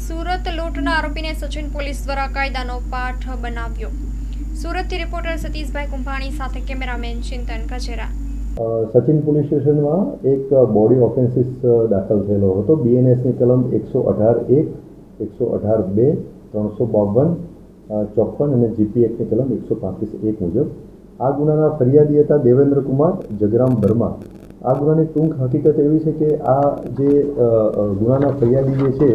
સુરત લૂંટના આરોપીને સચિન પોલીસ દ્વારા કાયદાનો પાઠ બનાવ્યો. સુરતથી રિપોર્ટર સતીશભાઈ કુંભાણી સાથે કેમેરામેન ચિંતન કચેરા. સચિન પોલીસ સ્ટેશનમાં એક બોડી ઓફેન્સીસ દાખલ થયેલો હતો. બીએનએસની કલમ 118(1), 118(2), 352, 54 અને જીપી એક્ટની કલમ 135(1) મુજબ આ ગુનાના ફરિયાદી હતા દેવેન્દ્ર કુમાર જગરામ વર્મા. આ ગુનાની ટૂંક હકીકત એવી છે કે આ જે ગુનાના ફરિયાદી જે છે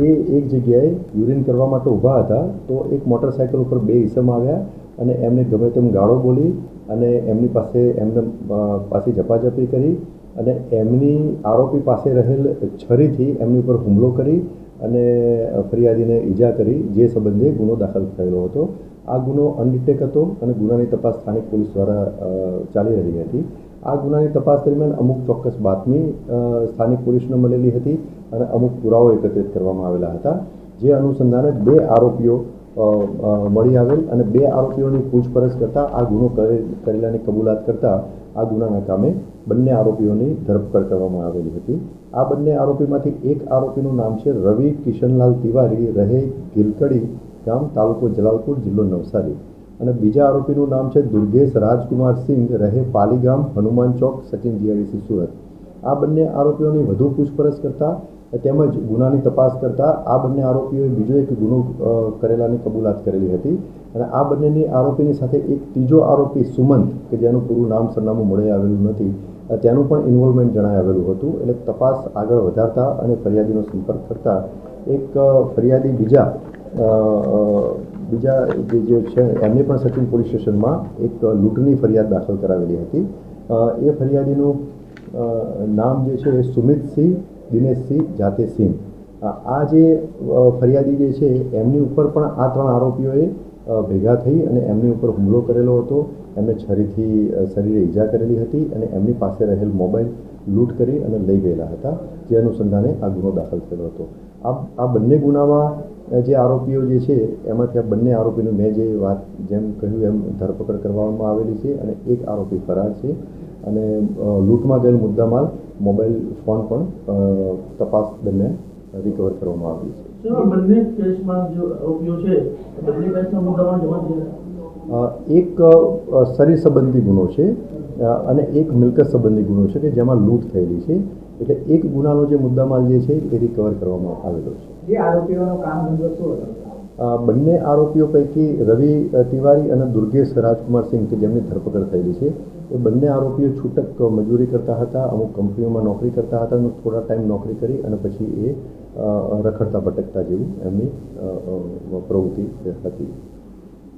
એ એક જગ્યાએ યુરિન કરવા માટે ઊભા હતા, તો એક મોટરસાઇકલ ઉપર બે ઈસમ આવ્યા અને એમને ગમે તેમ ગાળો બોલી અને એમની પાસે ઝપાઝપી કરી અને એમની આરોપી પાસે રહેલ છરીથી એમની ઉપર હુમલો કરી અને ફરિયાદીને ઈજા કરી, જે સંબંધે ગુનો દાખલ થયેલો હતો. આ ગુનો અનડિટેક હતો અને ગુનાની તપાસ સ્થાનિક પોલીસ દ્વારા ચાલી રહી હતી. આ ગુનાની તપાસ દરમિયાન અમુક ચોક્કસ બાતમી સ્થાનિક પોલીસને મળેલી હતી અને અમુક પુરાવો એકત્રિત કરવામાં આવેલા હતા. જે અનુસંધાને બે આરોપીઓ મળી આવેલ અને બે આરોપીઓની પૂછપરછ કરતાં આ ગુનો કરેલાની કબૂલાત કરતાં આ ગુનાના કામે બંને આરોપીઓની ધરપકડ કરવામાં આવેલી હતી. આ બંને આરોપીમાંથી એક આરોપીનું નામ છે રવિ કિશનલાલ તિવારી, રહે ગિલકડી ગામ, તાલુકો જલાલપુર, જિલ્લો નવસારી, અને બીજા આરોપીનું નામ છે દુર્ગેશ રાજકુમાર સિંઘ, રહે પાલી ગામ, હનુમાન ચોક, સચિન જીઆઈડીસી, સુરત. આ બંને આરોપીઓની વધુ પૂછપરછ કરતાં તેમજ ગુનાની તપાસ કરતાં આ બંને આરોપીઓએ બીજો એક ગુનો કરેલાની કબૂલાત કરેલી હતી અને આ બંનેની આરોપીની સાથે એક ત્રીજો આરોપી સુમંત, કે જેનું પૂરું નામ સરનામું મળી આવેલું નથી, તેનું પણ ઇન્વોલ્વમેન્ટ જણાઈ આવેલું હતું. એટલે તપાસ આગળ વધારતા અને ફરિયાદીનો સંપર્ક કરતા એક ફરિયાદી બીજા જે છે એમને પણ સચિન પોલીસ સ્ટેશનમાં એક લૂંટની ફરિયાદ દાખલ કરાવેલી હતી. એ ફરિયાદીનું નામ જે છે સુમિતસિંહ દિનેશસિંહ જાતેસિંહ. આ જે ફરિયાદી જે છે એમની ઉપર પણ આ ત્રણ આરોપીઓએ ભેગા થઈ અને એમની ઉપર હુમલો કરેલો હતો. એમને છરીથી શરીરે ઈજા કરેલી હતી અને એમની પાસે રહેલ મોબાઈલ લૂંટ કરી અને લઈ ગયેલા હતા, જે અનુસંધાને આ ગુનો દાખલ થયેલો હતો. આ બંને ગુનામાં જે આરોપીઓ જે છે એમાંથી આ બંને આરોપીનું મેં જેમ કહ્યું એમ ધરપકડ કરવામાં આવેલી છે અને એક આરોપી ફરાર છે અને લૂંટમાં ગયેલ મુદ્દામાલ મોબાઈલ ફોન પણ તપાસ દરમિયાન રિકવર કરવામાં આવેલ છે. બંને કેસમાં જે આરોપીઓ છે બંને કેસના મુદ્દામાલ જમા થયા. એક શરીર સંબંધી ગુનો છે અને એક મિલકત સંબંધી ગુનો છે કે જેમાં લૂંટ થયેલી છે. એટલે એક ગુનાનો જે મુદ્દામાલ જે છે એ રિકવર કરવામાં આવેલો છે. જે આરોપીઓનો કામ ધંધો શું હતો? બંને આરોપીઓ પૈકી રવિ તિવારી અને દુર્ગેશ રાજકુમાર સિંઘ, કે જેમની ધરપકડ થયેલી છે, એ બંને આરોપીઓ છૂટક મજૂરી કરતા હતા, અમુક કંપનીઓમાં નોકરી કરતા હતા અને થોડા ટાઈમ નોકરી કરી અને પછી એ રખડતા ભટકતા જેવું એમની પ્રવૃત્તિ હતી.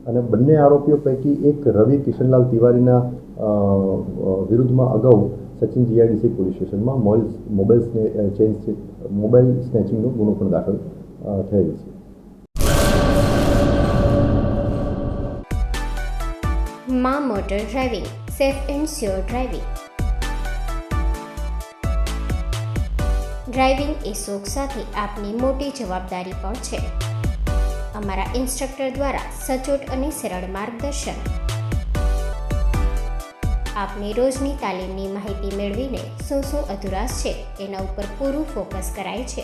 અને બંને આરોપીઓ પૈકી એક રવિ કિશનલાલ તિવારીના વિરુદ્ધમાં અગાઉ સચિન જીઆઈડીસી પોલીસ સ્ટેશનમાં મોબાઈલ સ્નેચિંગનો ગુનો પણ દાખલ થયેલ છે. માં motor driving, safe and sure driving. Driving એ શોખ સાથે આપની મોટી જવાબદારી પણ છે. અમારા ઇન્સ્ટ્રક્ટર દ્વારા સચોટ અને સરળ માર્ગદર્શન. આપની રોજની તાલીમની માહિતી મેળવીને શું અધુરાશ છે એના ઉપર પૂરું ફોકસ કરાય છે.